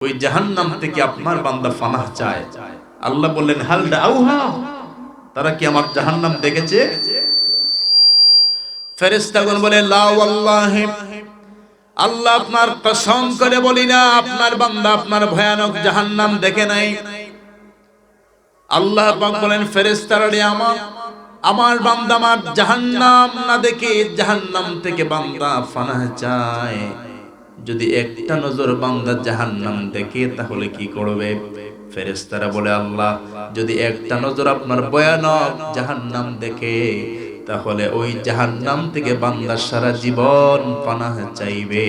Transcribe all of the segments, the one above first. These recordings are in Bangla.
ওই জাহান্নাম থেকে আপনার বান্দা পানাহ চায়। আল্লাহ বললেন হাল দাউহা, তারা কি আমার জাহান্নাম দেখেছে? ফেরেশতাগণ বলে লা ওয়াল্লাহি, আল্লাহ আপনার কসম করে বলি না, আপনার বান্দা আপনার ভয়ানক জাহান্নাম দেখে নাই। আল্লাহ পাক বলেন ফেরেশতারা আমার বান্দা আমার জাহান্নাম না দেখে জাহান্নাম থেকে বান্দা পানাহ চায়। যদি একটা নজর বান্দা জাহান্নাম দেখে তাহলে কি করবে? ফেরেশতারা বলে আল্লাহ যদি একটা নজর আপনার ভয়ানক জাহান্নাম দেখে তাহলে ওই জাহান্নাম থেকে বান্দা সারা জীবন পানাহ চাইবে।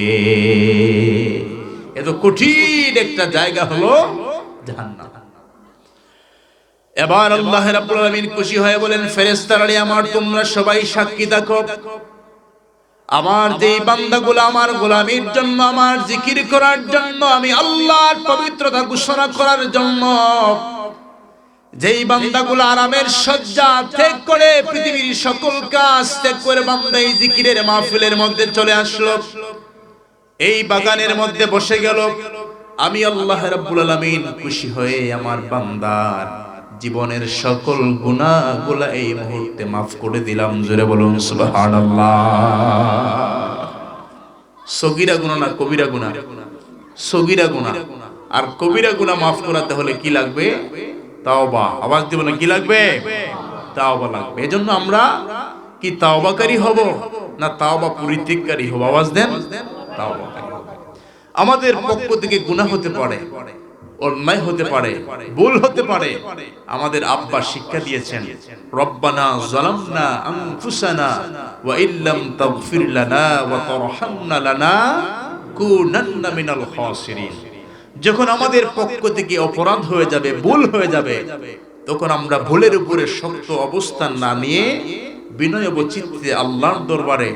এত কঠিন একটা জায়গা হলো জাহান্নাম। এবার আল্লাহ রাব্বুল আলামিন খুশি হয়ে বলেন ফেরেশতারা আমার তোমরা সবাই সাক্ষী থাকো, আমার যেই বান্দাগুলো আমার গোলামির জন্য আমার জিকির করার জন্য আমি আল্লাহর পবিত্রতা ঘোষণা করার জন্য যেই বান্দাগুলো আরামের শয্যা ত্যাগ করে পৃথিবীর সকল কাজ ত্যাগ করে বান্দা এই জিকিরের মাহফিলের মধ্যে চলে আসলো, এই বাগানের মধ্যে বসে গেল, আমি আল্লাহ রাব্বুল আলামিন খুশি হয়ে আমার বান্দার জীবনের সকল গুনাহগুলো এই মুহূর্তে মাফ করে দিলাম। জোরে বলুন সুবহানাল্লাহ। সগীরা গুনাহ না কবিরা গুনাহ? সগীরা গুনাহ আর কবিরা গুনাহ মাফ করাতে হলে কি লাগবে? তাওবা। আওয়াজ দিয়ে বলেন কি লাগবে? তাওবা লাগবে। এজন্য আমরা কি তাওবাকারী হব না তাওবা পরিত্যাগকারী হব? আওয়াজ দেন, তাওবাকারী হব। আমাদের পক্ষ থেকে গুনাহ হতে পারে, অন্যায় হতে পারে, ভুল হতে পারে। আমাদের আব্বা শিক্ষা দিয়েছেন রব্বানা যালামনা আনফুসানা ওয়া ইল্লাম তাগফির লানা ওয়া তারহামনা লানাকুনান্না মিনাল খাসিরিন। যখন আমাদের পক্ষ থেকে অপরাধ হয়ে যাবে, ভুল হয়ে যাবে, তখন আমরা ভুলের উপরে শক্ত অবস্থান না নিয়ে বিনয় ও চিত্তে আল্লাহর দরবারে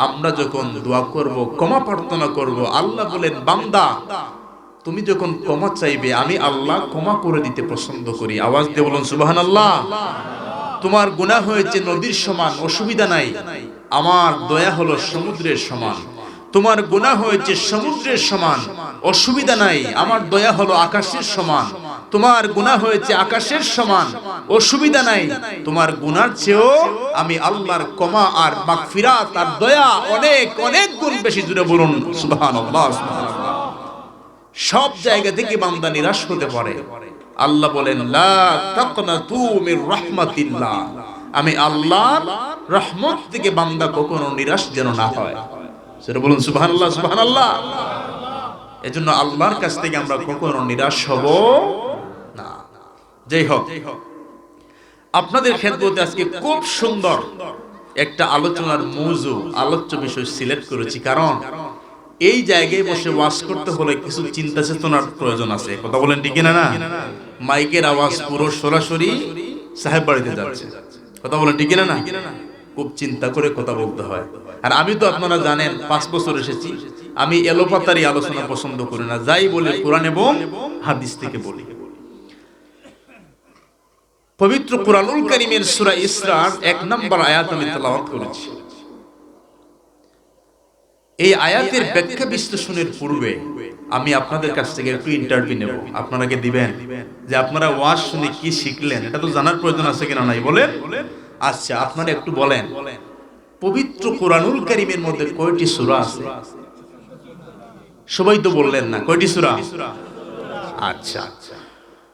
আমরা যখন দোয়া করব, ক্ষমা প্রার্থনা করব, আল্লাহ বলেন বান্দা তুমি যখন ক্ষমা চাইবে আমি আল্লাহ ক্ষমা করে দিতে পছন্দ করি। আওয়াজ দিয়ে বলুন সুবহানাল্লাহ। তোমার গুনাহ হয়েছে নদীর সমান, অসুবিধা নাই, আমার দয়া হলো সমুদ্রের সমান। তোমার গুনাহ হয়েছে সমুদ্রের সমান, অসুবিধা নাই, আমার দয়া হলো আকাশের সমান। তোমার গুনাহ হয়েছে আকাশের সমান, অসুবিধা নাই, তোমার গুনার চেয়েও আমি আল্লাহর ক্ষমা আর মাগফিরাত আর দয়া অনেক অনেক গুণ বেশি। জুড়ে বলুন সুবহানাল্লাহ। সব জায়গা থেকে বান্দা নিরাশ হতে পারে। আল্লাহ বলেন লা তাকনাতু মির রাহমাতিল্লাহ, আমি আল্লাহর রহমত থেকে বান্দা কখনো নিরাশ যেন না হয়। সেটা বলুন সুবহানাল্লাহ সুবহানাল্লাহ। এজন্য আল্লাহর কাছ থেকে আমরা কখনো নিরাশ হব না। যাই হোক, আপনাদের খেদমতে আজকে খুব সুন্দর একটা আলোচনার মৌজু, আলোচ্য বিষয় সিলেক্ট করেছি, কারণ এই জায়গায় বসে ওয়াজ করতে হলে কিছু চিন্তা চেতনার প্রয়োজন আছে। কথা বলেন ঠিক না? না, মাইকের আওয়াজ পুরো সরাসরি সাহেব বাড়িতে যাচ্ছে। কথা বলেন ঠিক না? না, খুব চিন্তা করে কথা বলতে হয়। আর আমি তো আপনারা জানেন 5 বছর এসেছি, আমি এলোপাতারি আলোচনা পছন্দ করি না, যাই বলি কোরআন এবং হাদিস থেকে বলি। পবিত্র কোরআনুল কারীমের সূরা ইসরার 1 নম্বর আয়াত আমি তেলাওয়াত করেছি। এই আয়াতের ব্যাখ্যা বিশ্লেষণের পূর্বে আমি আপনাদের কাছ থেকে একটু ইন্টারভিউ নেব। আপনারা কি দিবেন যে আপনারা ওয়াজ শুনে কি শিখলেন? এটা তো জানার প্রয়োজন আছে কিনা নাই বলেন? আচ্ছা, আপনারা একটু বলেন পবিত্র কোরআনুল কারীমের মধ্যে কয়টি সূরা আছে? সবাই তো বললেন না। কয়টি সূরা? আচ্ছা,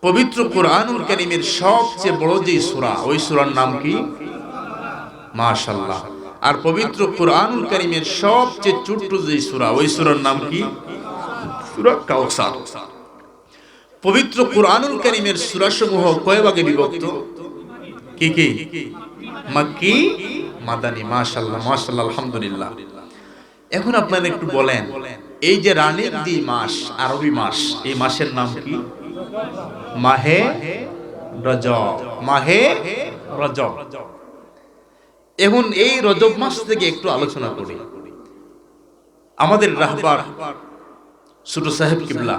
পবিত্র কোরআনুল কারীমের সবচেয়ে বড় যে সূরা, ওই সূরার নাম কি? মাশাআল্লাহ। আর পবিত্র কোরআনুল কারীমের সবচেয়ে ছোট্ট যে সূরা, ওই সূরার নাম কি? সূরা কাউসার। পবিত্র কোরআনুল কারীমের সূরাসমূহ কয় ভাগে বিভক্ত? কি কি? মক্কি, মাদানী। মাশাআল্লাহ মাশাআল্লাহ, আলহামদুলিল্লাহ। এখন আপনারা একটু বলেন, এই যে রানীর দি মাস, আরবি মাস, এই মাসের নাম কি? মাহে রজব। মাহে রজব। এখন এই রজব মাস থেকে একটু আলোচনা করি। আমাদের রাহবার ছোট সাহেব কিবলা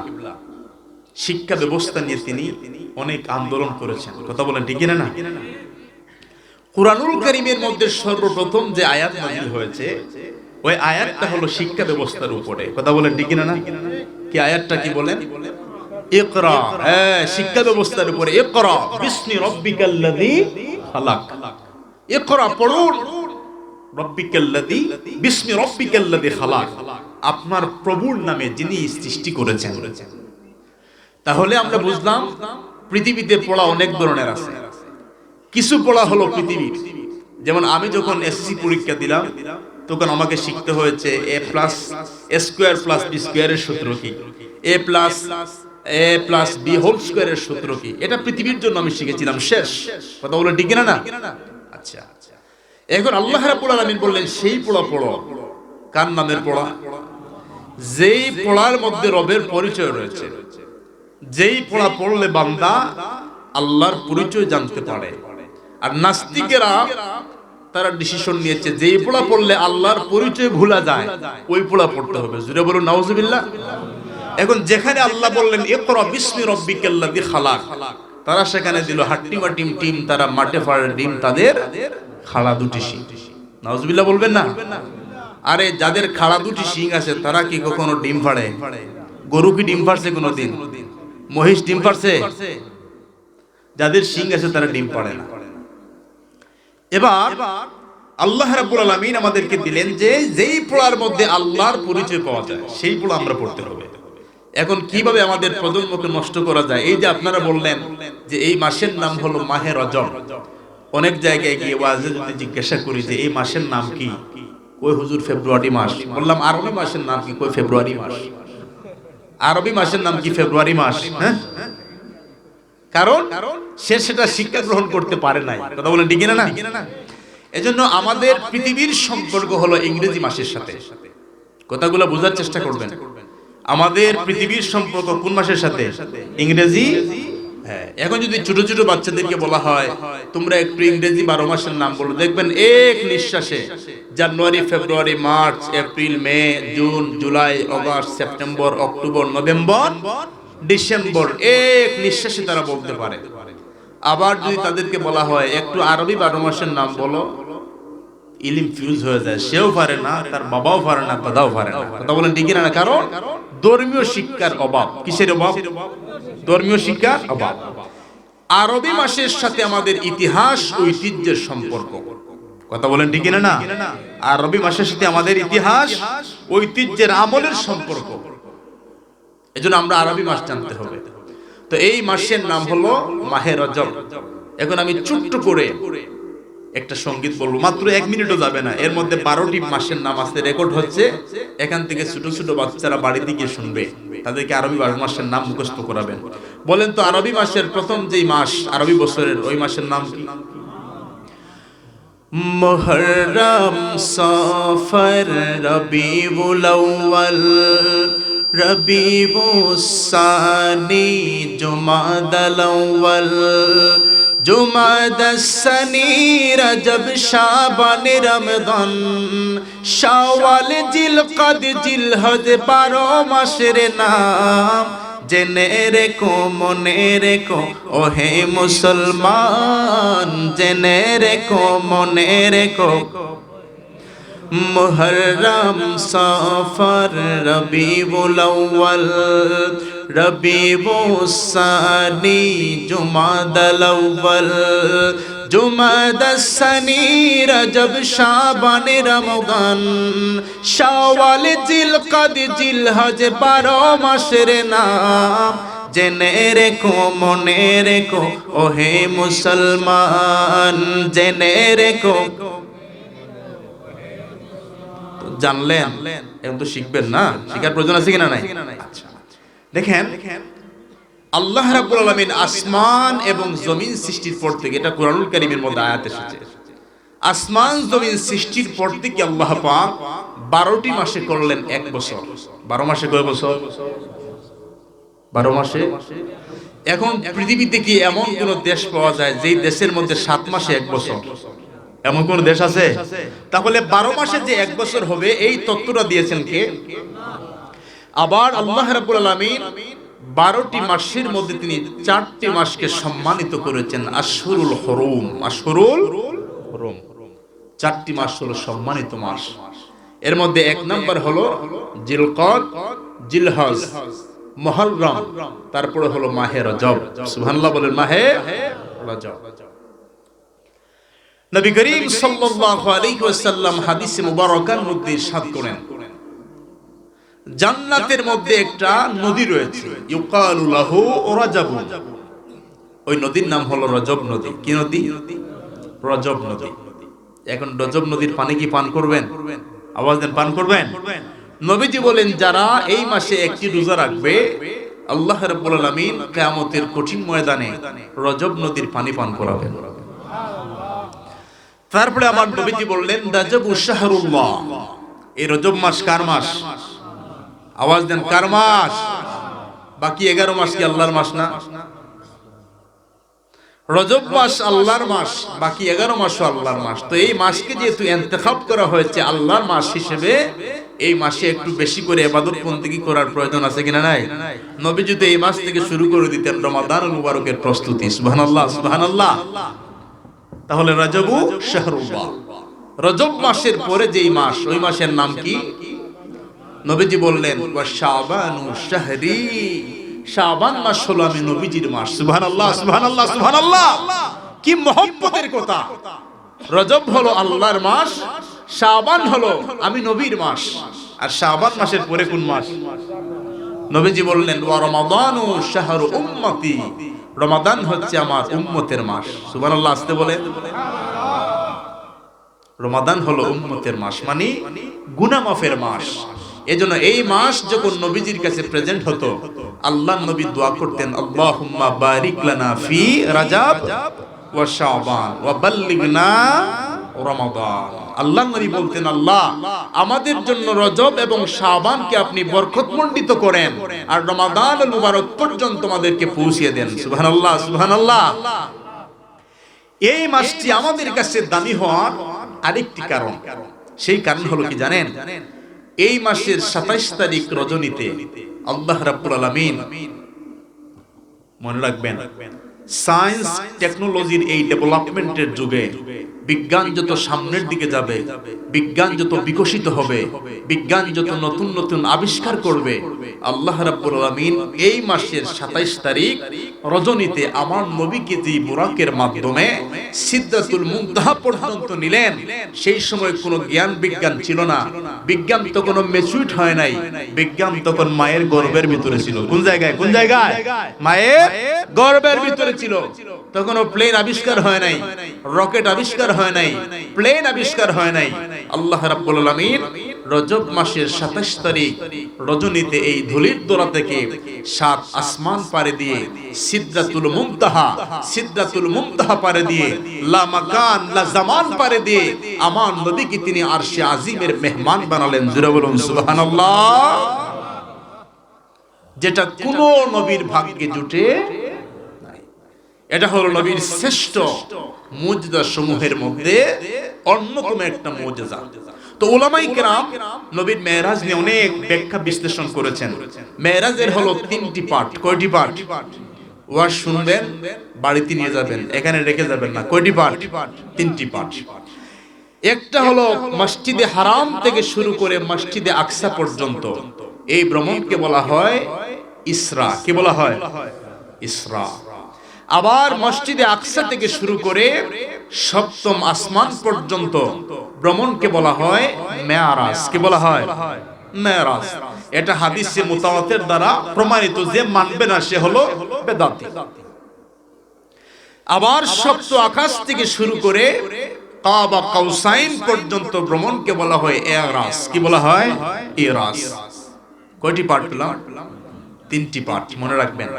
শিক্ষা ব্যবস্থা নিয়ে তিনি অনেক আন্দোলন করেছেন। কথা বলেন ঠিক না? না, কোরআনুল কারীমের মধ্যে সর্বপ্রথম যে আয়াত নাযিল হয়েছে ওই আয়াতটা হলো শিক্ষা ব্যবস্থার উপরে। কথা বলেন ঠিক না? না, কি কি আয়াতটা কি বলেন? ইকরা, হ্যাঁ, শিক্ষা ব্যবস্থার উপরে ইকরা বিসমি রাব্বিকাল্লাযী খালাক। ইকরা পড়ুন, রাব্বিকাল্লাযী বিসমি রাব্বিকাল্লাযী খালাক, আপনার প্রভুর নামে যিনি সৃষ্টি করেছেন। তাহলে আমরা বুঝলাম পৃথিবীতে পড়া অনেক ধরনের আছে। কিছু পড়া হলো পৃথিবীর, যেমন আমি যখন এসএসসি পরীক্ষা দিলাম তখন আমাকে শিখতে হয়েছে a plus a square plus b স্কয়ারের সূত্র কি, a প্লাস b হোল স্কয়ারের সূত্র কি। এটা পৃথিবীর জন্য আমি শিখেছিলাম, শেষ কথা বলে ঠিক না? আচ্ছা, এখন আল্লাহ রাব্বুল আলামিন বললেন সেই পড়া পড়ো। কার নামের পড়া? যেই পড়ার মধ্যে রবের পরিচয় রয়েছে, যেই পড়া পড়লে বান্দা আল্লাহর পরিচয় জানতে পারে। আর নাস্তিকেরা তারা ডিসিশন নিয়েছে যেই পড়া পড়লে আল্লাহর পরিচয় ভুলা যায় ওই পড়া পড়তে হবে। জুড়ে বলুন নাউজুবিল্লাহ। এখন যেখানে আল্লাহ বললেন ইকরা বিসমি রাব্বিকাল্লাযী খালাক, তারা সেখানে দিল হাট্টিমা টিম, তারা মাঠে ফাড়ে ডিম, তাদের খাড়া দুটি শিং। নাউজুবিল্লাহ বলবেন না? আরে যাদের খাড়া দুটি শিং আছে তারা কি কখনো ডিম ফাড়ে? গরু কি ডিম ফাড়ছে কোনোদিন? মহিষ ডিম ফাড়ছে? যাদের শিং আছে তারা ডিম পাড়ে না। এবার আল্লাহ রাব্বুল আলামিন আমাদেরকে দিলেন যে যেই পড়ার মধ্যে আল্লাহর পরিচয় পাওয়া যায় সেই পড়া আমরা পড়তে হবে। এখন কিভাবে আমাদের প্রজন্মকে নষ্ট করা যায়? এই যে আপনারা বললেন যে এই মাসের নাম হলো মাহে রজব, অনেক জায়গায় গিয়ে ওয়াজে যদি জিজ্ঞাসা করি যে এই মাসের নাম কি, কই হুজুর ফেব্রুয়ারি মাস। বললাম আরবি মাসের নাম কি, কই ফেব্রুয়ারি মাস। আরবি মাসের নাম কি? ফেব্রুয়ারি মাস। হ্যাঁ, কারণ সে সেটা শিক্ষা গ্রহণ করতে পারে নাই। কথা বলেন ঠিক না? এজন্য আমাদের পৃথিবীর সম্পর্ক হলো ইংরেজি মাসের সাথে। কথাগুলো বোঝার চেষ্টা করবেন। আমাদের পৃথিবীর সম্পর্ক কোন মাসের সাথে? ইংরেজি। হ্যাঁ, এখন যদি ছোট ছোট বাচ্চাদেরকে বলা হয় তোমরা একটু ইংরেজি 12 মাসের নাম বলো, দেখবেন এক নিঃশ্বাসে January, February, March, April, May, June, July, August, September, October, November, December এক নিঃশ্বাসে তারা বলতে পারে। আবার যদি তাদেরকে বলা হয় একটু আরবি 12 মাসের নাম বলো, ইলিম ফিউজ হয়ে যায়। সেও পারে না, তার বাবাও পারে না, দাদাও পারে না। কথা বলেন ঠিক না? কারণ ধর্মীয় শিক্ষার অভাব। কিসের অভাব? ধর্মীয় শিক্ষার অভাব। আরবি মাসের সাথে আমাদের ইতিহাস ঐতিহ্যের সম্পর্ক। কথা বলেন ঠিক না? আরবি মাসের সাথে আমাদের ইতিহাস ঐতিহ্যের আমলের সম্পর্ক। এজন্য আমরা আরবি মাস জানতে হবে। তো এই মাসের নাম হলো মাহে রজব। এখন আমি ছোট্ট করে একটা সঙ্গীত বলবো, মাত্র 1 মিনিটও যাবে না। এর মধ্যে 12টি মাসের নাম আছে, রেকর্ড হচ্ছে। এখান থেকে ছোট ছোট বাচ্চারা বাড়িতে গিয়ে শুনবে, তাদেরকে আরবি 12 মাসের নাম মুখস্থ করাবেন। বলেন তো আরবি মাসের প্রথম যেই মাস আরবি বছরের, ওই মাসের নাম কি? মুহররম, সফর, রবিউল আউয়াল, রবিউস সানি, জুমাদাল আউয়াল, জুমাদাস সানি, রজব, শাবান, রমজান, শাওয়াল, জিলকদ, জিলহজ, 12 মাসের নাম। জেনে রেখো, মনে রেখো ওহে মুসলমান, জেনে রেখো, মনে রেখো। মুহররম, সফর, রবিউল আউয়াল, রবিউস সানি, জুমাদাল আউয়াল, জুমাদাস সানি, রজব, শাবান, রমজান, শাওয়াল, জিলকদ, জিলহজ, 12 মাসের নাম। জেনে রেখো, মনে রেখো ওহে মুসলমান, জেনে রেখো। জানলেন, এখন তো শিখবেন না? শিখার প্রয়োজন আছে কিনা নাই? আচ্ছা, দেখেন আল্লাহ রাব্বুল আলামিন আসমান এবং জমিন সৃষ্টির পর থেকে, এটা কুরআনুল কারীমের মধ্যে আয়াত এসেছে, আসমান জমিন সৃষ্টির পর থেকে আল্লাহ পাক 12টি মাসে করলেন 1 বছর। 12 মাসে কয় বছর? 12 মাসে। এখন পৃথিবীতে কি এমন কোন দেশ পাওয়া যায় যেই দেশের মধ্যে 7 মাসে 1 বছর? এমন কোন দেশ আছে? তাহলে 12 মাসে যে 1 বছর হবে এই তত্ত্বটা দিয়েছেন কে? আবার আল্লাহ রাব্বুল আলামিন 12টি মাসের মধ্যে তিনি 4টি মাসকে সম্মানিত করেছেন আশহুরুল হুরুম। আশহুরুল হুরুম, 4টি মাস হলো সম্মানিত মাস। এর মধ্যে এক নাম্বার হলো জিলকদ, জিলহজ, মুহররম, তারপরে হলো মাহে রজব। সুবহানাল্লাহ বলেন, মাহে রজব। নবী করিম সাল্লাল্লাহু আলাইহি ওয়াসাল্লাম হাদিসে মুবারাকার মধ্যে ইরশাদ করেন, জান্নাতের মধ্যে একটা নদী রয়েছে, ইউকালু লাহু রাজাব। ওই নদীর নাম হলো রজব নদী। কি নদী? রজব নদী। এখন রজব নদীর পানি কি পান করবেন? আওয়াজ দেন, পান করবেন? নবীজি বলেন, যারা এই মাসে একটি রোজা রাখবে, আল্লাহ রাব্বুল আলামিন কিয়ামতের কঠিন ময়দানে রজব নদীর পানি পান করাবেন। তারপরে আমার নবীজি বললেন, রাজবু শাহরুল্লাহ। এই রজব মাস কার মাস? আওয়াজ দেন, কার মাস? বাকি 11 মাস কি আল্লাহর মাস না? রজব মাস আল্লাহর মাস, বাকি 11 মাসও আল্লাহর মাস। তো এই মাসকে যেহেতু ইন্তেখাব করা হয়েছে আল্লাহর মাস হিসেবে, এই মাসে একটু বেশি করে ইবাদত বন্দেগী করার প্রয়োজন আছে কিনা নাই? নবীজি তো এই মাস থেকে শুরু করে দিতেন রমাদানুল মুবারকের প্রস্তুতি। সুবহানাল্লাহ, সুবহানাল্লাহ। তাহলে রজবু শাহরুল্লাহ, রজব মাসের পরে যেই মাস, ওই মাসের নাম কি? নবীজি বললেন, ওয়া শাবানু শাহরি। শাবান মাস হলো আমি নবীজির মাস। সুবহানাল্লাহ, সুবহানাল্লাহ, সুবহানাল্লাহ। কি মহব্বতের কথা! রজব হলো আল্লাহর মাস, শাবান হলো আমি নবীর মাস। আর শাবান মাসের পরে কোন মাস? নবীজি বললেন, ওয়া রমাদানু শাহরু উম্মতি। রমাদান হচ্ছে আমার উম্মতের মাস। সুবহানাল্লাহ, আসতে বলেন। রমাদান হলো উম্মতের মাস, মানে গুনাহ মাফের মাস। এজন্য এই মাস যখন নবীজির কাছে প্রেজেন্ট হতো, আল্লাহর নবী দোয়া করতেন, আল্লাহুম্মা বারিক লানা ফি রাজাব ওয়া শাবান ওয়া বাল্লিগনা রমাদান। আল্লাহর নবী বলতেন, আল্লাহ আমাদের জন্য রজব এবং শাবানকে আপনি বরকতমণ্ডিত করেন, আর রমাদানুল মুবারক পর্যন্ত আমাদেরকে পৌঁছিয়ে দেন। সুবহানাল্লাহ, সুবহানাল্লাহ। এই মাসটি আমাদের কাছে দামি হওয়ার আরেকটি কারণ, সেই কারণ হলো কি জানেন? এই মাসের 27 তারিখ রজনীতে আল্লাহ রাব্বুল আলামিন, মনে রাখবেন, সায়েন্স টেকনোলজির এই ডেভেলপমেন্টের যুগে বিজ্ঞান যত সামনের দিকে যাবে, বিজ্ঞান যত বিকশিত হবে, বিজ্ঞান যত নতুন নতুন আবিষ্কার করবে, আল্লাহ রাব্বুল আলামিন এই মাসের 27 তারিখ রজনীতে আমার নবীকে যে বুরাকের মাধ্যমে সিদরাতুল মুনতাহা পর্যন্ত নিলেন। সেই সময় কোনো জ্ঞান বিজ্ঞান ছিল না, বিজ্ঞান তখন ম্যাচুরড হয় নাই, বিজ্ঞান তখন মায়ের গর্ভের ভিতরে ছিল। কোন জায়গায়? কোন জায়গায়? মায়ের গর্ভের ভিতরে ছিল। তখনও প্লেন আবিষ্কার হয় নাই, রকেট আবিষ্কার হয় নাই, প্লেন আবিষ্কার হয় নাই। আল্লাহ রাব্বুল আলামিন রজব মাসের 27 তারিখ রজনীতে এই ধূলির দোলা থেকে 7 আসমান পারে দিয়ে সিদরাতুল মুনতাহা, সিদরাতুল মুনতাহা পারে দিয়ে লা মাকান লা জামান পারে দিয়ে আমার নবীকে তিনি আরশে আজিমের মেহমান বানালেন। জোরে বলুন সুবহানাল্লাহ। যেটা কোন নবীর ভাগ্যে জুটে নাই। এটা হলো নবীর শ্রেষ্ঠ মুজিজা সমূহের মধ্যে অন্যতম একটা মুজিজা। তো উলামায়ে কেরাম নবীর মেরাজ নিয়ে অনেক ব্যাখ্যা বিশ্লেষণ করেছেন। মেরাজের হলো 3টি পার্ট। কয়টি পার্ট? ওয়াজ শুনবেন, বাড়িতে নিয়ে যাবেন, এখানে রেখে যাবেন না। কয়টি পার্ট? 3টি পার্ট। একটা হলো মসজিদে হারাম থেকে শুরু করে মসজিদে আকসা পর্যন্ত, এই ভ্রমণকে বলা হয় ইসরা। কি বলা হয়? ইসরা। আবার মসজিদে আকসা থেকে শুরু করে 7ম আসমান পর্যন্ত ভ্রমণকে বলা হয় মেরাজ। কি বলা হয়? মেরাজ। এটা হাদিসে মুতাওয়াতির দ্বারা প্রমাণিত, যে মানবে না সে হলো বেদাতি। আবার 7ম আকাশ থেকে শুরু করে কাবা কাউসাইন পর্যন্ত ভ্রমণকে বলা হয় ইরাজ। কি বলা হয়? ইরাজ। কয়টি পার্ট পেলাম? 3টি পার্ট, মনে রাখবেন।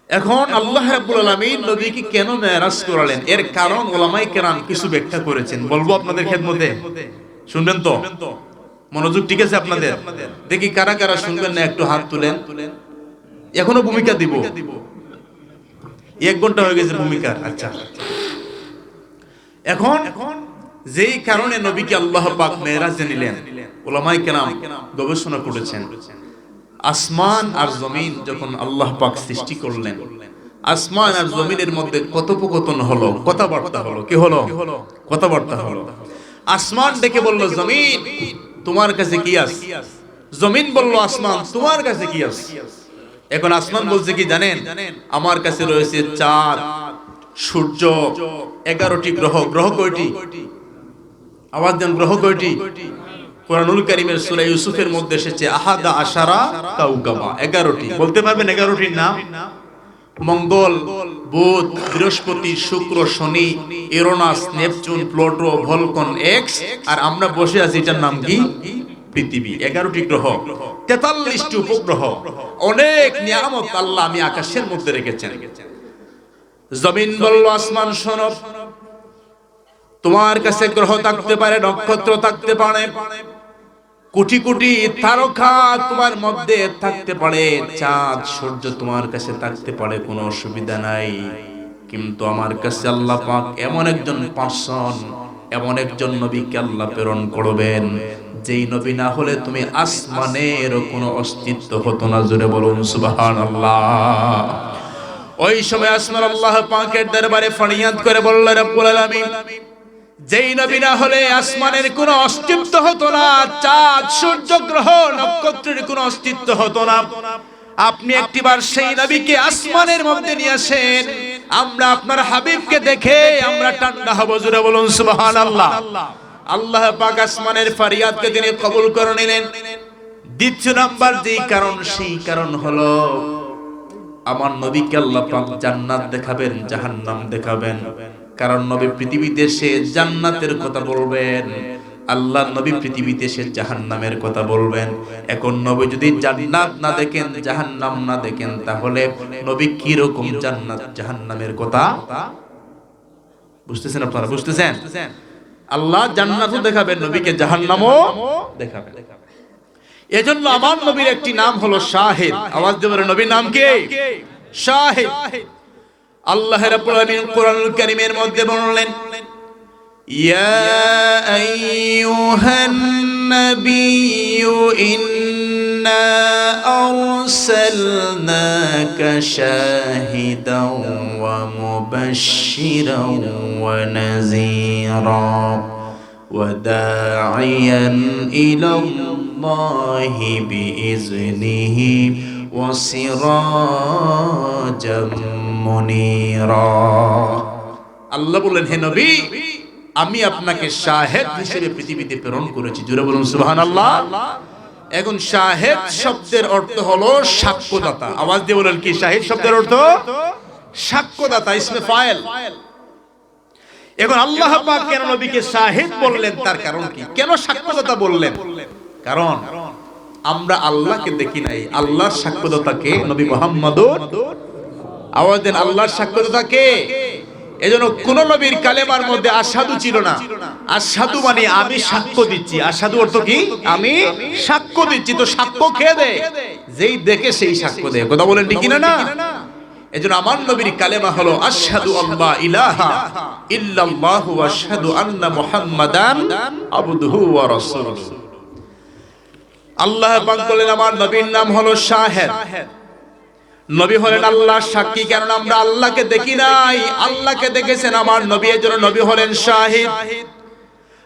এখন আল্লাহ রাব্বুল আলামিন নবীকে কেন মেরাজ করালেন, এর কারণ উলামায়ে কেরাম কিছু ব্যাখ্যা করেছেন, বলবো আপনাদের খেদমতে। শুনবেন তো? মনোযোগ ঠিক আছে আপনাদের? দেখি কারা কারা শুনবেন না, একটু হাত তুলেন। এখনো ভূমিকা দিব, 1 ঘন্টা হয়ে গেছে ভূমিকার। আচ্ছা, এখন যেই কারণে নবীকে আল্লাহ পাক মেরাজে নিলেন, উলামায়ে কেরাম গবেষণা করেছেন। আসমান আর জমিন যখন আল্লাহ পাক সৃষ্টি করলেন, আসমান আর জমিনের মধ্যে কথোপকথন হলো, কথাবার্তা হলো। কি হলো? কথাবার্তা হলো। আসমান ডেকে বলল, জমিন তোমার কাছে কি আছে? জমিন বলল আসমান তোমার কাছে কি আছে? এখন আসমান বলছে কি জানেন, আমার কাছে রয়েছে চাঁদ, সূর্য, 11টি গ্রহ। গ্রহ কয়টি? আওয়াজ দেন, গ্রহ কয়টি? কুরআনুল কারীমের সূরা ইউসুফের মধ্যে এসেছে আহাদা আশারা কাওকাবা, 11টি। বলতে পারবেন 11টির নাম? মঙ্গল, বুধ, বৃহস্পতি, শুক্র, শনি, ইউরেনাস, নেপচুন, প্লুটো, ভলকন, এক্স, আর আমরা বসে আছি এটার নাম কি? পৃথিবী। 11টি গ্রহ, 43টি উপগ্রহ, অনেক নিয়ামত আল্লাহ আমি আকাশের মধ্যে রেখেছেন। জমিন বলল আসমান শোনো, তোমার কাছে গ্রহ থাকতে পারে, নক্ষত্র থাকতে পারে, কোটি কোটি তারকা তোমার মধ্যে থাকতে পারে, চাঁদ সূর্য তোমার কাছে থাকতে পারে, কোনো অসুবিধা নাই। কিন্তু আমার কাছে আল্লাহ পাক এমন একজন পার্সন, এমন একজন নবীকে আল্লাহ প্রেরণ করবেন, যেই নবী না হলে তুমি আসমানের কোনো অস্তিত্ব হতো না। জোরে বলুন সুবহানাল্লাহ। ওই সময় আসমান আল্লাহ পাকের দরবারে ফরিয়াদ করে বলল, রব্বুল আলামিন, যেই নবী না হলে আসমানের কোনো অস্তিত্ব হতো না, চাঁদ সূর্য গ্রহ নক্ষত্রের কোনো অস্তিত্ব হতো না, আপনি একটিবার সেই নবীকে আসমানের মধ্যে নিয়ে আসেন, আমরা আপনার হাবিবকে দেখে আমরা ঠান্ডা হব। জোরে বলুন সুবহানাল্লাহ। আল্লাহ পাক আসমানের ফরিয়াদকে তিনি কবুল করে নিলেন। দ্বিতীয় নাম্বার যেই কারণ, সেই কারণ হলো আমার নবীকে আল্লাহ পাক জান্নাত দেখাবেন, জাহান্নাম দেখাবেন। কারণ নবী পৃথিবীতে এসে জান্নাতের কথা বলবেন, আল্লাহ নবী পৃথিবীতে এসে জাহান্নামের কথা বলবেন। এখন নবী যদি জান্নাত না দেখেন, জাহান্নাম না দেখেন, তাহলে নবী কি রকম জান্নাত জাহান্নামের কথা বুঝতেছেন? আপনারা বুঝতেছেন? আল্লাহ জান্নাতও দেখাবেন, নবীকে জাহান্নামও দেখাবেন। এজন্য আমার নবীর একটি নাম হলো শাহিদ। আওয়াজ দিয়ে বলেন, নবীর নাম কি? শাহিদ। আল্লাহ রাব্বুল আলামিন কুরআনুল কারীমের মধ্যে বললেন, ইয়া আইয়ুহান নাবিয়্যু ইন্না আরসালনাকা শাহিদাও ওয়া মুবাশশিরাও ওয়া নাযীরা ওয়া দাঈয়ান ইলাল্লাহি বিইজনিহি ওয়া সিরাজাম মুনীরা। আল্লাহ বললেন, হে নবী, আমি আপনাকে শাহেদ হিসেবে পৃথিবীতে প্রেরণ করেছি। জোরে বলুন সুবহানাল্লাহ। এখন শাহেদ শব্দের অর্থ হলো সাক্ষ্যদাতা। আওয়াজ দিয়ে বলেন, কি শাহিদ শব্দের অর্থ? সাক্ষ্যদাতা, ইসমে ফাইল। এখন আল্লাহ পাক কেন নবীকে শাহিদ বললেন, তার কারণ কি? কেন সাক্ষ্যদাতা বললেন? কারণ আমরা আল্লাহকে দেখি নাই, আল্লাহর সাক্ষ্যদাতাকে নবী মুহাম্মদুর। আওয়াজ দেন, আল্লাহর সাক্ষ্যদাতাকে। এজন্য কোন নবীর কালেমার মধ্যে আশহাদু ছিল না। আশহাদু মানে আমি সাক্ষ্য দিচ্ছি। আশহাদু অর্থ কি? আমি সাক্ষ্য দিচ্ছি। তো সাক্ষ্য কে দেয়? যেই দেখে সেই সাক্ষ্য দেয়। কথা বলেন ঠিক কিনা? না। এজন্য আমার নবীর কালেমা হলো আশহাদু আল্লা ইলাহা ইল্লাল্লাহু ওয়া আশহাদু আন্না মুহাম্মাদান আবদুহু ওয়া রাসূলুহু। আল্লাহ পাক বলেন, আমার নবীর নাম হলো শাহেদ। নবী হলেন আল্লাহর সাক্ষী। কারণ আমরা আল্লাহকে দেখি নাই, আল্লাহকে দেখেছেন আমার নবী, এজন্য নবী হলেন শাহিদ।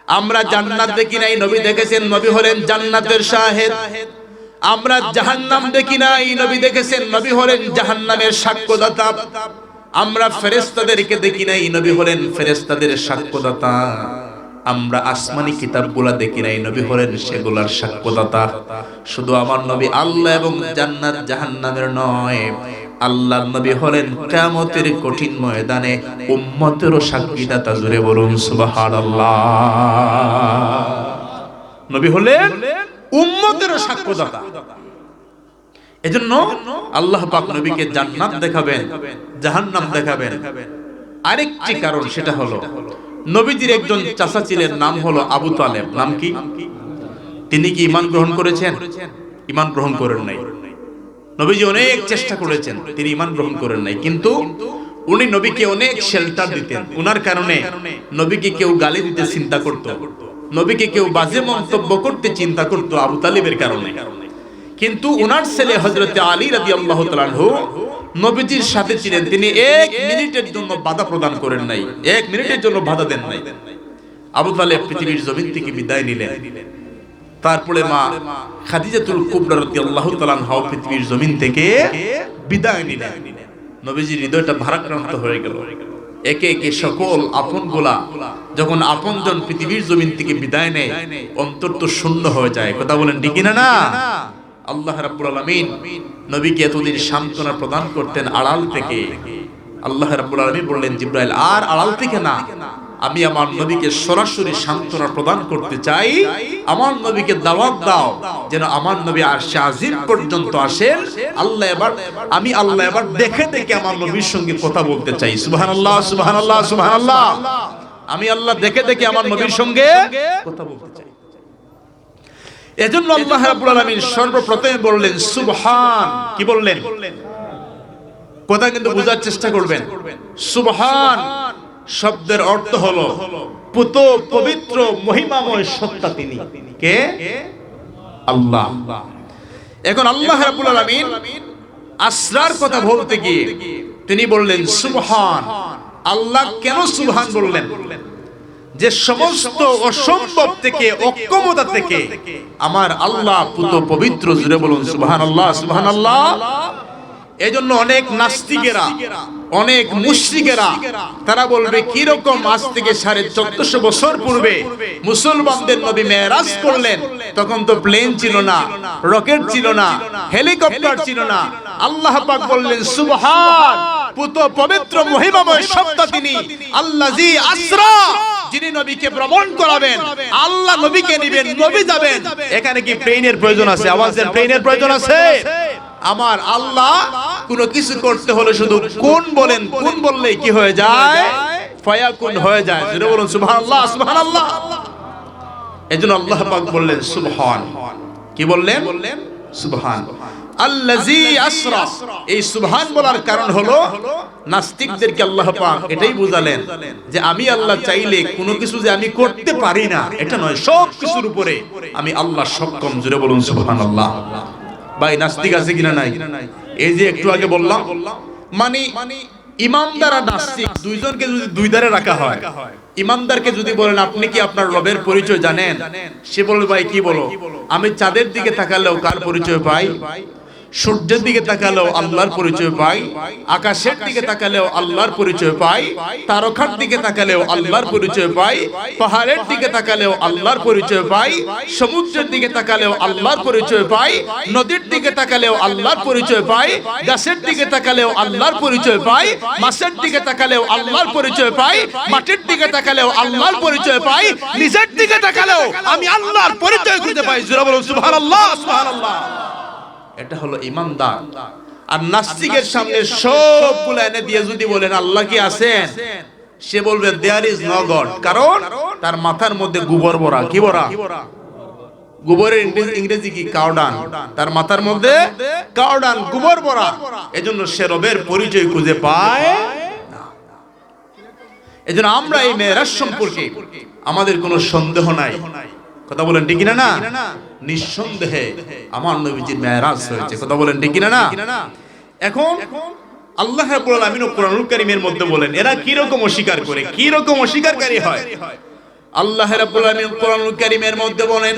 আমরা জান্নাত দেখি নাই, নবী দেখেছেন, নবী হলেন জান্নাতের শাহিদ। আমরা জাহান্নাম দেখি নাই, নবী দেখেছেন, নবী হলেন জাহান্নামের সাক্ষ্যদাতা। আমরা ফেরেশতাদেরকে দেখি নাই, নবী হলেন ফেরেশতাদের সাক্ষ্যদাতা। আমরা আসমানি কিতাবগুলা দেখি নাই, নবী হলেন সেগুলার সাক্ষ্যদাতা। শুধু আমার নবী আল্লাহ এবং জান্নাত জাহান্নামের নয়, আল্লাহর নবী হলেন কিয়ামতের কঠিন ময়দানে উম্মতেরও সাক্ষীদাতা। জোরে বলুন সুবহানাল্লাহ। নবী হলেন উম্মতেরও সাক্ষ্যদাতা। এজন্য আল্লাহ পাক নবীকে জান্নাত দেখাবেন, জাহান্নাম দেখাবেন। আরেকটি কারণ, সেটা হলো নবীজির একজন চাচা ছিলেন, নাম হলো আবু তালেব। নাম কি? তিনি কি ঈমান গ্রহণ করেছেন? ঈমান গ্রহণ করেন নাই। নবীজি অনেক চেষ্টা করেছেন, তিনি ঈমান গ্রহণ করেন নাই। কিন্তু উনি নবীকে অনেক শেল্টার দিতেন। উনার কারণে নবীকে কেউ গালি দিতে চিন্তা করত, নবীকে কেউ বাজে মন্তব্য করতে চিন্তা করত আবু তালেবের কারণে। কিন্তু উনার ছেলে হযরত আলী রাদিয়াল্লাহু তাআলা আনহু নবীজির সাথে ছিলেন, তিনি 1 মিনিটের জন্য বাধা প্রদান করেন নাই, 1 মিনিটের জন্য বাধা দেন নাই। আবু তালেব পৃথিবীর জমিন থেকে বিদায় নিলেন। তারপরে মা খাদিজাতুল কুবরা রাদিয়াল্লাহু তাআলা আনহা পৃথিবীর জমিন থেকে বিদায় নিলেন। নবীজির হৃদয়টা ভারাক্রান্ত হয়ে গেল। একে একে সকল আপনগুলা যখন আপনজন পৃথিবীর জমিন থেকে বিদায় নেয়, অন্তর তো শূন্য হয়ে যায়। কথা বলেন ঠিক না? না, আল্লাহ রাব্বুল আলামিন নবীকে এতদিন সান্ত্বনা প্রদান করতেন আড়াল থেকে। আল্লাহ রাব্বুল আলামিন বললেন, জিবরাইল আর আড়াল থেকে না, আমি আমার নবীকে সরাসরি সান্ত্বনা প্রদান করতে চাই। আমার নবীকে দাওয়াত দাও যেন আমার নবী আরশে আজিম পর্যন্ত আসেন। আমি আল্লাহ এবার দেখে দেখে আমার নবীর সঙ্গে কথা বলতে চাই। সুবহানাল্লাহ, সুবহানাল্লাহ, সুবহানাল্লাহ। আমি আল্লাহ দেখে দেখে আমার নবীর সঙ্গে কথা বলতে চাই। এজন্য আল্লাহ রাব্বুল আলামিন সর্বপ্রথমে বললেন সুবহান। কি বললেন? কথা কিন্তু বোঝার চেষ্টা করবেন। সুবহান শব্দের অর্থ হলো পুত পবিত্র মহিমাময় সত্তা তিনি। কে? আল্লাহ। এখন আল্লাহ রাব্বুল আলামিন আসরার কথা বলতে গিয়ে তিনি বললেন সুবহান। আল্লাহ কেন সুবহান বললেন? যে সমস্ত অসম্ভব থেকে, অক্ষমতা থেকে আমার আল্লাহ পুত পবিত্র। জুড়ে বলুন সুবহানাল্লাহ, সুবহানাল্লাহ। এজন্য অনেক নাস্তিকেরা, অনেক মুশরিকেরা তারা বলবে কি রকম আজ থেকে 1450 বছর পূর্বে মুসলমানদের নবী মেরাজ করলেন, তখন তো প্লেন ছিল না, রকেট ছিল না, হেলিকপ্টার ছিল না। আল্লাহ পাক বললেন সুবহান, পুত পবিত্র মহিমাময় সত্তা তিনি। আল্লাযী আসরা, যিনি নবীকে ভ্রমণ করাবেন, আল্লাহ নবীকে নেবেন, নবী যাবেন। এখানে কি প্লেনের প্রয়োজন আছে? আওয়াজ দেন, প্লেনের প্রয়োজন আছে? আমার আল্লাহ কোনো কিছু করতে হলে শুধু কোন বলেন, কোন বললেই কি হয়ে যায়? ফায়াকুন হয়ে যায়। যেটা বলুন সুবহানাল্লাহ, সুবহানাল্লাহ। এজন্য আল্লাহ পাক বললেন সুবহান। কি বললেন? সুবহান। আল্লাযী আসরা। এই সুবহান বলার কারণ হলো নাস্তিকদেরকে আল্লাহ পাক এটাই বুঝালেন যে আমি আল্লাহ চাইলে কোনো কিছু যে আমি করতে পারি না এটা নয়, সব কিছুর উপরে আমি আল্লাহ সক্ষম। জুড়ে বলুন সুবহানাল্লাহ। ভাই নাস্তিক আছে কিনা নাই? এই যে একটু আগে বললাম, মানে ইমানদার আর নাস্তিক দুইজনকে যদি দুই ধারে রাখা হয়, ইমানদারকে যদি বলেন আপনি কি আপনার রবের পরিচয় জানেন, সে বলবে ভাই কি বলো, আমি চাঁদের দিকে তাকালেও কার পরিচয় পাই, সূর্যের দিকে তাকালেও আল্লাহর পরিচয় পাই, আকাশের দিকে তাকালেও আল্লাহর পরিচয় পাই, তারকার দিকে তাকালেও আল্লাহর পরিচয় পাই, পাহাড়ের দিকে তাকালেও আল্লাহর পরিচয় পাই, সমুদ্রের দিকে তাকালেও আল্লাহর পরিচয় পাই, নদীর দিকে তাকালেও আল্লাহর পরিচয় পাই, গাছের দিকে তাকালেও আল্লাহর পরিচয় পাই, মাছের দিকে তাকালেও আল্লাহর পরিচয় পাই, মাটির দিকে তাকালেও আল্লাহর পরিচয় পাই, নিজের দিকে তাকালেও আমি আল্লাহর পরিচয় খুঁজে পাই। জোরে বলুন সুবহানাল্লাহ, সুবহানাল্লাহ। এটা হলো ইমানদার। আর নাস্তিকের সামনে সবগুলো এনে দিয়ে যদি বলেন আল্লাহ কি আছেন, সে বলবে দেয়ার ইজ নো গড, কারণ তার মাথার মধ্যে গোবর ভরা। কি ভরা? গোবরের ইংরেজি কি? কাউডান। তার মাথার মধ্যে কাউডান, গোবর ভরা। এজন্য সে রবের পরিচয় খুঁজে পায় না। এজন্য আমরা এই মেরাজ সম্পর্কে আমাদের কোনো সন্দেহ নাই। কথা বলেন ঠিক না? না, নিঃসন্দেহে আমার নবীজির মেরাজ হয়েছে। কথা বলেন ঠিক না? না। এখন আল্লাহ রাব্বুল আলামিন কোরআনুল কারীমের মধ্যে বলেন এরা কি রকম অস্বীকার করে, কি রকম অস্বীকারী হয়। আল্লাহ রাব্বুল আলামিন কোরআনুল কারীমের মধ্যে বলেন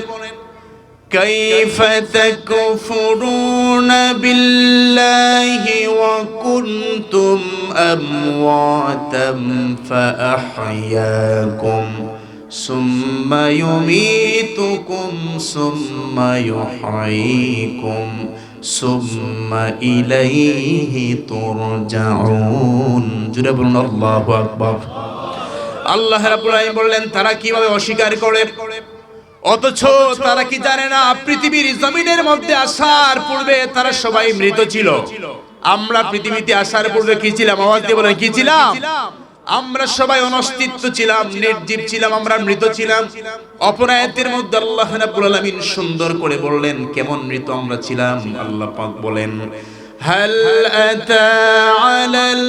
কাইফা তাকফুরুনা বিল্লাহি ওয়া কুনতুম আমওয়াতাম ফাআহইয়াকুম সুম্মা ইউমীতুকুম সুম্মা ইউহয়ীকুম সুম্মা ইলাইহি তুরজাউন। জুড়ে বলুন আল্লাহু আকবার। আল্লাহ রাব্বুল আলামিন বললেন তারা কিভাবে অস্বীকার করে, অথচ তারা কি জানে না পৃথিবীর জমিনের মধ্যে আসার পূর্বে তারা সবাই মৃত ছিল। আমরা পৃথিবীতে আসার পূর্বে কি ছিলাম? আওয়াজ দিয়ে বলেন কি ছিলাম? আমরা সবাই অনস্তিত্ব ছিলাম, নির্জীব ছিলাম, আমরা মৃত ছিলাম। অপর আয়াতের মধ্যে আল্লাহ রাব্বুল আলামিন সুন্দর করে বললেন কেমন মৃত আমরা ছিলাম। আল্লাহ পাক বলেন হাল আতা আলাল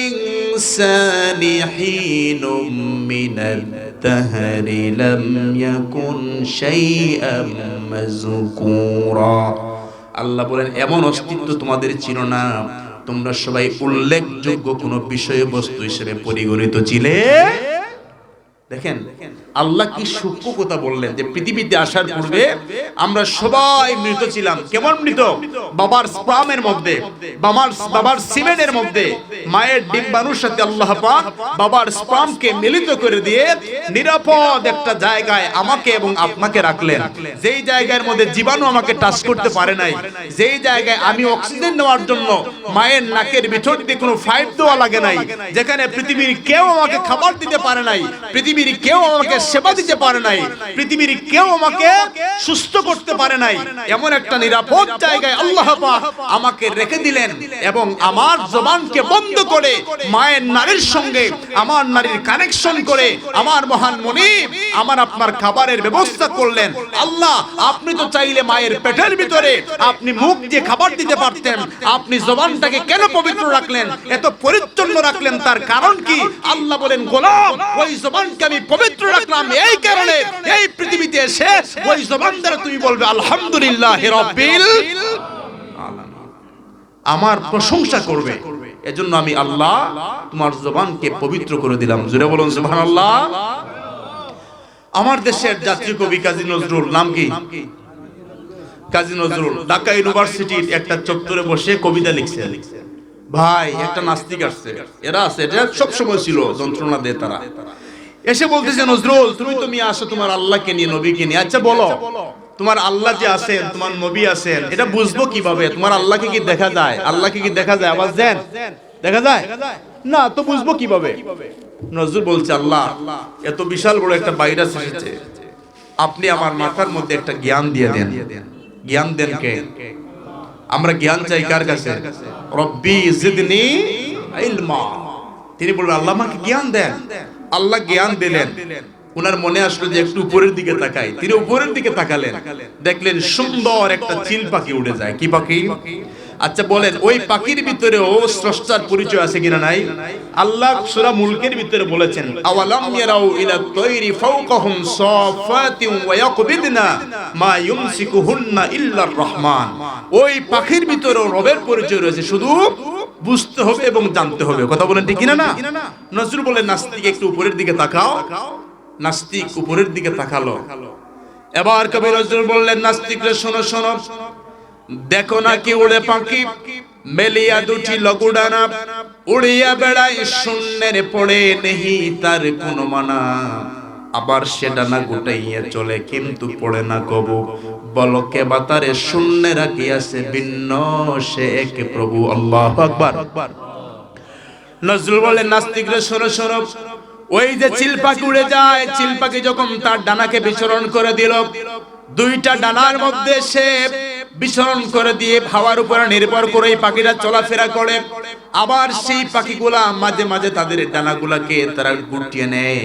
ইনসানি হিনুম মিনাদ দাহরি লাম ইয়াকুন শাইআম মাযকুরা। আল্লাহ বলেন এমন অস্তিত্ব তোমাদের ছিল না, তোমরা সবাই উল্লেখযোগ্য কোন বিষয়বস্তু হিসেবে পরিগণিত ছিলে। দেখেন আল্লাহ কি সূক্ষ্ম কথা বললেন যে পৃথিবীতে আসার পূর্বে আমরা সবাই মৃত ছিলাম। কেমন মৃত? বাবার স্পার্মের মধ্যে, বাবার সিমেনের মধ্যে, মায়ের ডিম্বাণুর সাথে আল্লাহ পাক বাবার স্পার্মকে মিলিত করে দিয়ে নিরাপদ একটা জায়গায় আমাকে এবং আপনাকে রাখলেন, যেই জায়গার মধ্যে জীবাণু আমাকে টাচ করতে পারে নাই, যেই জায়গায় আমি অক্সিজেন নেওয়ার জন্য মায়ের নাকের ভিতর দিয়ে কোনো পাইপ দেওয়া লাগে নাই, যেখানে পৃথিবীর কেউ আমাকে খাবার দিতে পারে নাই, পৃথিবীর কেউ আমাকে সেবা দিতে পারে নাই, পৃথিবীর কেউ আমাকে সুস্থ করতে পারে নাই, এমন একটা নিরাপদ জায়গায় আল্লাহ পাক আমাকে রেখে দিলেন এবং আমার জবানকে বন্ধ করে মায়ের নারীর সঙ্গে আমার নারীর কানেকশন করে আমার মহান মুনিব আমার আপনার খাবারের ব্যবস্থা করলেন। আল্লাহ, আপনি তো চাইলে মায়ের পেটের ভিতরে আপনি মুখ দিয়ে খাবার দিতে পারতেন, আপনি জবানটাকে কেন পবিত্র রাখলেন, এত পরিচ্ছন্ন রাখলেন? তার কারণ কি? আল্লাহ বলেন, গোলাম, ওই জবানকে আমি পবিত্র রাখলাম এই কারণে, এই পৃথিবীতে এসে ওই জবান দ্বারা তুমি বলবে আলহামদুলিল্লাহি রাব্বিল আলামিন, আমার প্রশংসা করবে। এজন্য আমি আল্লাহ তোমার জবানকে পবিত্র করে দিলাম। জোরে বলুন সুবহানাল্লাহ। আমার দেশের জাতীয় কবি কাজী নজরুল, নাম কি? কাজী নজরুল ঢাকা ইউনিভার্সিটির একটা চত্বরে বসে কবিতা লিখছে। ভাই, একটা নাস্তিক আসছে, এরা আছে, এটা সব সময় ছিল, যন্ত্রণা দেয় তারা। এসে বলতেছে, নজরুল, তুমি আসো তোমার আল্লাহকে নিয়ে, নবীকে নিয়ে। আচ্ছা বলো, তোমার আল্লাহ যে আছেন, তোমার নবী আছেন, এটা বুঝবো কিভাবে? তোমার আল্লাহকে কি দেখা যায়? আল্লাহকে কি দেখা যায়? আওয়াজ দেন, দেখা যায় না তো বুঝবো কিভাবে? নজরুল বলছে, আল্লাহ এত বিশাল বড় একটা ভাইরাস এসেছে, আপনি আমার মাথার মধ্যে একটা জ্ঞান দিয়ে দেন। জ্ঞান দেন কে? আমরা জ্ঞান চাই কার কাছে? রব্বি জিদনি ইলমা। তিনি বললেন, আল্লাহ আমাকে জ্ঞান দেন। আল্লাহ জ্ঞান দিলেন। উনার মনে আসলো যে একটু উপরের দিকে তাকাই। তিনি উপরের দিকে তাকালেন, দেখলেন সুন্দর একটা চিল পাখি উড়ে যায়। কি পাখি? আচ্ছা বলেন, ওই পাখির ভিতরেও স্রষ্টার পরিচয় আছে কিনা নাই? আল্লাহ সূরা মুলকের ভিতরে বলেছেন, আওয়ালাম ইয়ারাউ ইলা তায়রি ফাওকাহুম সাফাতিন ওয়া ইয়াকবিদনা মা ইউমসিকুহুন্না ইল্লার রহমান। ওই পাখির ভিতরেও রবের পরিচয় রয়েছে, শুধু বুঝতে হবে এবং জানতে হবে। কথা বলেন ঠিক কিনা না? নজরুল বলেন, নাস্তিক একটু উপরের দিকে তাকাও। নাস্তিক উপরের দিকে তাকালো। এবার কবি নজরুল বললেন, নাস্তিক রে শোনো শোনো, দেখো না কি উড়ে পাখি, মেলিয়া দুটি লগুডানা, উড়িয়া বেড়ায় শূন্যের পড়ে, নেহি তার কোনো মানা। আবার সেটা না গুটাইয়া চলে, কিন্তু পড়ে না কবু। বলো কে বাতারে শূন্যে রাখিয়াছে ভিন্ন, সে এক প্রভু। আল্লাহু আকবার। নজরুল বলেন, নাস্তিক রে শোনো শোনো, ওই যে চিল পাখি উড়ে যায়, চিল পাখি যখন তার ডানাকে বিচরণ করে দিল, দুইটা ডানার মধ্যে সে বিচরণ করে দিয়ে হাওয়ার উপরে নির্ভর করে এই পাখিরা চলাফেরা করে। আবার সেই পাখিগুলা মাঝে মাঝে তাদের ডানাগুলাকে তারা গুটিয়ে নেয়।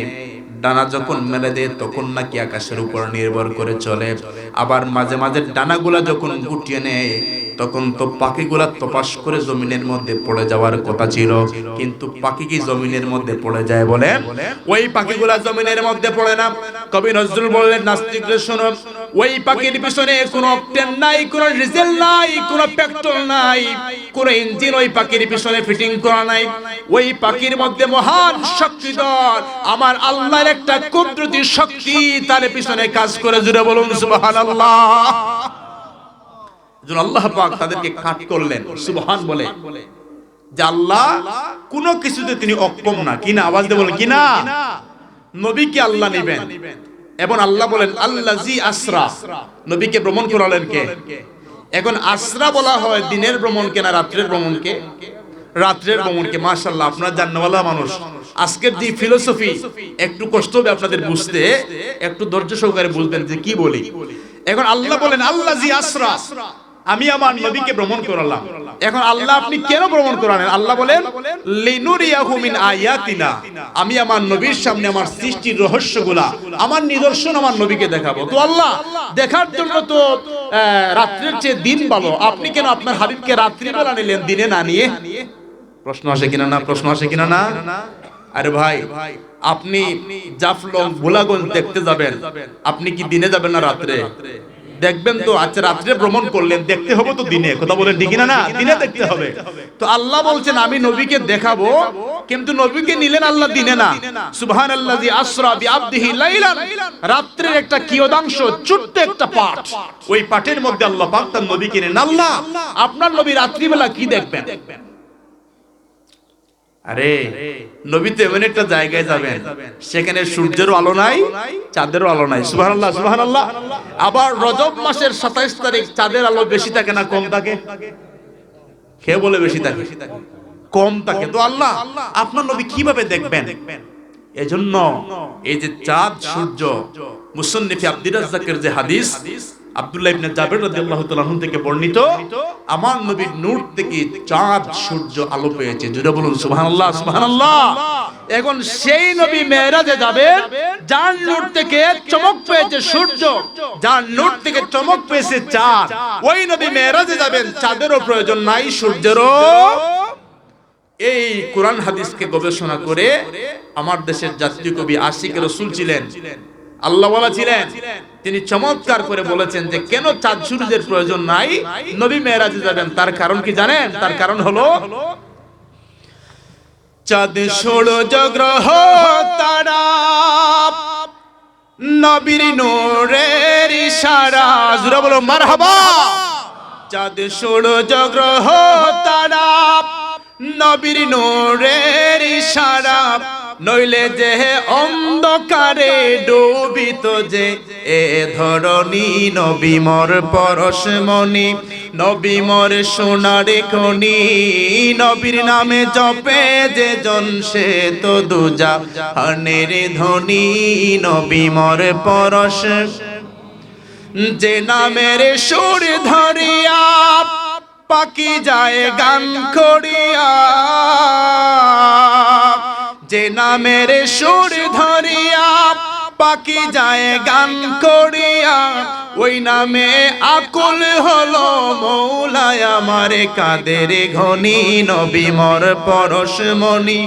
ডানা যখন মেলে দেয় তখন নাকি আকাশের উপর নির্ভর করে চলে। আবার মাঝে মাঝে ডানাগুলা যখন গুটিয়ে নেয় তখন তো পাখিগুলা তপাস করে জমিনের মধ্যে পড়ে যাওয়ার কথা ছিল, কিন্তু পাখি কি জমিনের মধ্যে পড়ে যায়? বলে ওই পাখিগুলা জমিনের মধ্যে পড়ে না। কবি নজরুল বললেন, নাস্তিকরা শোনো, ওই পাখির পিছনে কোনো অকটেন নাই, কোনো ডিজেল নাই, কোনো পেট্রোল নাই, কোনো ইঞ্জিন ওই পাখির পিছনে ফিটিং করা নাই। ওই পাখির মধ্যে মহান শক্তিধর আমার আল্লাহর একটা কুদরতি শক্তি তার পিছনে কাজ করে। জুড়ে বলুন সুবহানাল্লাহ। আল্লাহ পাক তাদেরকে কাট করলেন সুবহান বলে, যে আল্লাহ কোনো কিছুতে তিনি অক্ষম না। কিনা? আওয়াজ দিয়ে বলেন কিনা? নবীকে আল্লাহ নেবেন এবং আল্লাহ বলেন আল্লাযী আসরা, নবীকে ভ্রমণ করালেন কে? এখন আসরা বলা হয় দিনের ভ্রমণকে না রাত্রের ভ্রমণকে? রাত্রের ভ্রমণকে। মাশাআল্লাহ, আপনারা জান্নাওয়ালা মানুষ। আজকের যে ফিলোসফি একটু কষ্ট হবে আপনাদের বুঝতে, একটু ধৈর্য সহকারে বুঝবেন যে কি বলি। এখন আল্লাহ বলেন আল্লাযী আসরা, আমি আমার নবীকে ভ্রমণ করালাম। এখন আল্লাহ আপনি কেন ভ্রমণ করালেন? আল্লাহ বলেন লিনুরিয়াহু মিন আয়াতিনা, আমি আমার নবীর সামনে আমার সৃষ্টির রহস্যগুলা, আমার নিদর্শন আমার নবীকে দেখাবো। তো আল্লাহ দেখার জন্য তো রাত্রির চেয়ে দিন ভালো, আপনি কেন আপনার হাবিবকে রাত্রিবেলা নিলেন, দিনে না নিয়ে? প্রশ্ন আসে কিনা না? প্রশ্ন আসে কিনা না? আরে ভাই, আপনি জাফলং ভোলাগঞ্জ দেখতে যাবেন, আপনি কি দিনে যাবেন না রাত্রে? দেখবেন তো আচ্ছা রাত্রে ভ্রমণ করলেন, দেখতে হবে তো দিনে, কথা বলেন ঠিক না? না, দিনে দেখতে হবে। তো আল্লাহ বলছেন আমি নবীকে দেখাবো, কিন্তু নবীকে নিলেন আল্লাহ দিনে না। সুবহানাল্লাযী আসরা বিআবদিহি লাইলান, রাত্রের একটা কিয়দাংশ, ছোট্ট একটা পাঠ, ওই পাঠের মধ্যে আল্লাহ পাক তার নবীকে নেন। আল্লাহ আপনার নবী রাত্রিবেলা কি দেখবেন? আরে নবী তো এমন একটা জায়গায় যাবেন সেখানে সূর্যেরও আলো নাই, চাঁদেরও আলো নাই। সুবহানাল্লাহ সুবহানাল্লাহ। আবার রজব মাসের 27 তারিখ চাঁদের আলো বেশি থাকে না কম থাকে? কে বলে বেশি থাকে? কম থাকে। তো আল্লাহ আপনার নবী কিভাবে দেখবেন? এজন্য এই যে চাঁদ সূর্য, মুসান্নিফ আব্দুর রাজ্জাকের যে হাদিস আব্দুল্লাহ ইবনে জাবের রাদিয়াল্লাহু তাআলা আনহু থেকে বর্ণিত, আমার নবীর নূর থেকে চাঁদ সূর্য আলো পেয়েছে। জোরে বলুন সুবহানাল্লাহ সুবহানাল্লাহ। এখন সেই নবী মেরাজে যাবেন, যার নূর থেকে চমক পেয়েছে সূর্য, যার নূর থেকে চমক পেয়েছে চাঁদ, ওই নবী মেরাজে যাবেন, চাঁদেরও প্রয়োজন নাই, সূর্যেরও। এই কোরআন হাদিসকে গবেষণা করে আমার দেশের জাতীয় কবি আশিক রাসূল ছিলেন, আল্লাহওয়ালা ছিলেন, তিনি চমৎকার করে বলেছেন যে কেন চাঁদ সূর্যের প্রয়োজন নাই, নবী মেরাজে যাবেন। তার কারণ কি জানেন? তার কারণ হলো চাঁদ সূর্য গ্রহ তারা নবীর নূরের ইশারা। জোরে বলো মারহাবা। চাঁদ সূর্য গ্রহ তারা নবীর নূরের ইশারা, নইলে যে অন্ধকারে ডুবিত যে এ ধরণী। নবী মোর পরশমণি, নবী মোর সোনার খনি, নবীর নামে জপে যে জন সে তো দুজাহানের ধনী। নবী মোর পরশ, যে নামের সুর ধরিয়া পাকি যায় গান করিয়া, যে নামের সুর ধরিয়া পাকি যায় গান করিয়া, ওই নামে আকুল হলো মৌলায় আমার কাদের ঘনি। নবী মোর পরশমণি,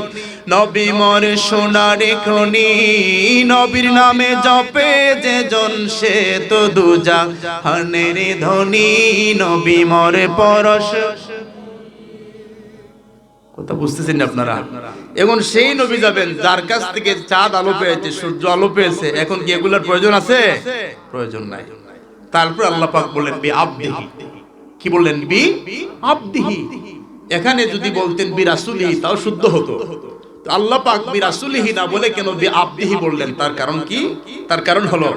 নবী মোর সোনার খনি, নবীর নামে জপে যে জন সে তো দুজাহানের ধনী। নবী মোর পরশ, কথা বুঝতেছেন আপনারা? এখন সেই নবী যাবেন যার কাছ থেকে চাঁদ আলো পেয়েছে, সূর্য আলো পেয়েছে। এখন কি এগুলোর প্রয়োজন আছে? প্রয়োজন নাই। তারপর আল্লাহ পাক বললেন বি আবদিহি। কি বললেন? বি আবদিহি। এখানে যদি বলতেন বি রাসূলিহি তাও শুদ্ধ হতো। তো আল্লাহ পাক বি রাসূলিহি না বলে কেন বি আবদিহি বললেন? তার কারণ কি? তার কারণ হলো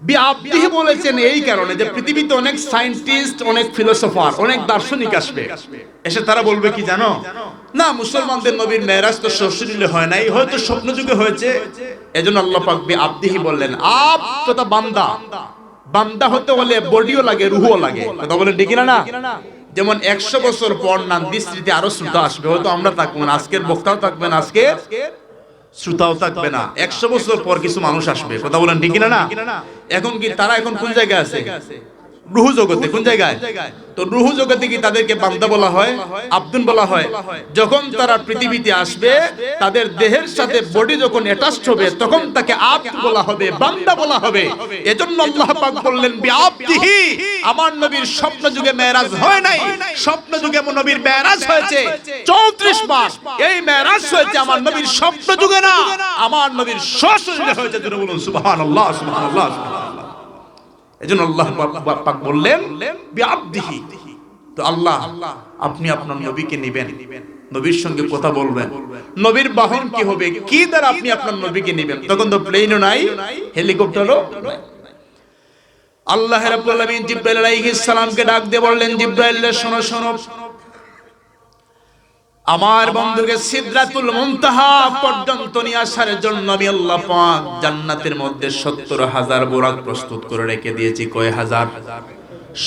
বি আবদিহি বলেছেন এই কারণে যে পৃথিবীতে অনেক সায়েন্টিস্ট, অনেক ফিলোসোফার, অনেক দার্শনিক আসবে, এসে তারা বলবে কি জানো? না, মুসলমানদের নবীর মেরাজ তো শ্বশুরিলে হয় নাই, হয়তো স্বপ্ন যুগে হয়েছে। এজন্য আল্লাহ পাক বি আবদিহি বললেন। আব তো বান্দা, বান্দা হতে হলে বডিও লাগে, রুহও লাগে। কথা বলেন ঠিক না? না, যেমন 100 বছর পর নান্দি স্মৃতি আরো শ্রোতা আসবে, হয়তো আমরা থাকবো না, আজকের বক্তাও থাকবে না, আজকের শ্রোতাও থাকবে না। 100 বছর পর কিছু মানুষ আসবে। কথা বলেন ঠিক না? না, এখন কি তারা এখন কোন জায়গায় আছে? রুহু জগতে। কোন জায়গায়? তো রুহু জগতে কি তাদেরকে বান্দা বলা হয়, আব্দুন বলা হয়? যখন তারা পৃথিবীতে আসবে, তাদের দেহের সাথে বডি যখন অ্যাটাচড হবে, তখন তাকে আব্দ বলা হবে, বান্দা বলা হবে। এজন্য আল্লাহ পাক বললেন বিআবদিহি। আমার নবীর স্বপ্ন যুগে মেরাজ হয় নাই, স্বপ্ন যুগে নবীর মেরাজ হয়েছে 34 মাস। এই মেরাজ হয়েছে আমার নবীর স্বপ্ন যুগে না, আমার নবীর শ্বশুরে হয়েছে। জোরে বলুন সুবহানাল্লাহ সুবহানাল্লাহ সুবহানাল্লাহ। এজন্য আল্লাহ পাক বললেন বিআবদিহি। তো আল্লাহ আপনি আপনার নবীকে নেবেন, নবীর সঙ্গে কথা বলবেন। নবীর বাহন কি হবে? কি দ্বারা আপনি আপনার নবীকে নেবেন? তখন তো প্লেনও নাই, হেলিকপ্টারও নাই। আল্লাহ রাব্বুল আলামিন জিবরাইল আলাইহিস সালামকে ডাক দিয়ে বললেন, জিবরাইল শোনো শোনো, আমার বন্ধুকে সিদরাতুল মুনতাহা পর্যন্ত নিয়ে আসার জন্য আমি আল্লাহ পাক জান্নাতের মধ্যে 70,000 বোরাক প্রস্তুত করে রেখে দিয়েছি। কয় হাজার?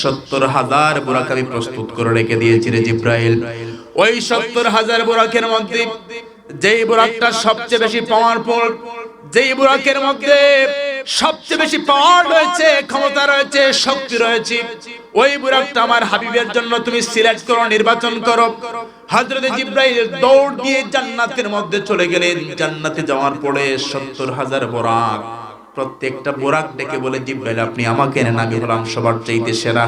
70,000 বোরাক আমি প্রস্তুত করে রেখে দিয়েছি রে জিবরাইল। ওই 70,000 বোরাকের মধ্যে যেই বোরাকটা সবচেয়ে বেশি পাওয়ারফুল, যেই বোরাকের মধ্যে সবচেয়ে বেশি পাওয়ার রয়েছে, ক্ষমতা রয়েছে, শক্তি রয়েছে, ওই বুরাকটা আমার হাবিবের জন্য তুমি সিলেক্ট করো, নির্বাচন করো। হযরত জিবরাইল দৌড় দিয়ে জান্নাতের মধ্যে চলে গেলেন। জান্নাতে যাওয়ার পরে 70,000 বুরাক প্রত্যেকটা বোরাক ডেকে বলে জিব্রাইল আপনি আমাকে নেন, আমি হলাম সবার চাইতে সেরা।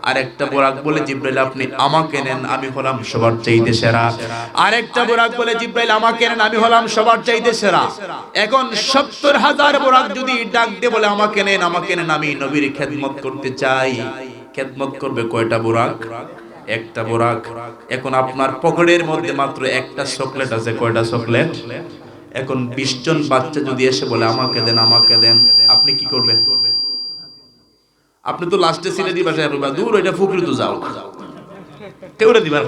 আরেকটা বোরাক বলে জিব্রাইল আপনি আমাকে নেন, আমি হলাম সবার চাইতে সেরা। আরেকটা বোরাক বলে জিব্রাইল আমাকে নেন, আমি হলাম সবার চাইতে সেরা। এখন 70,000 বোরাক যদি ডাক দিয়ে বলে আমাকে নেন, আমাকে নেন, আমি নবীর খেদমত করতে চাই, খেদমত করবে কয়টা বোরাক? একটা বোরাক। এখন আপনার পকেটের মধ্যে মাত্র একটা চকলেট আছে, কয়টা চকলেট? এখন 20 জন বাচ্চা যদি এসে বলে আমাকে দেন, আমাকে দেন, আপনি কি করবেন? আপনি তো লাস্টে ছেড়ে দিবা, দূর ওইটা ফুকরি তো যাও, কেউ দিবার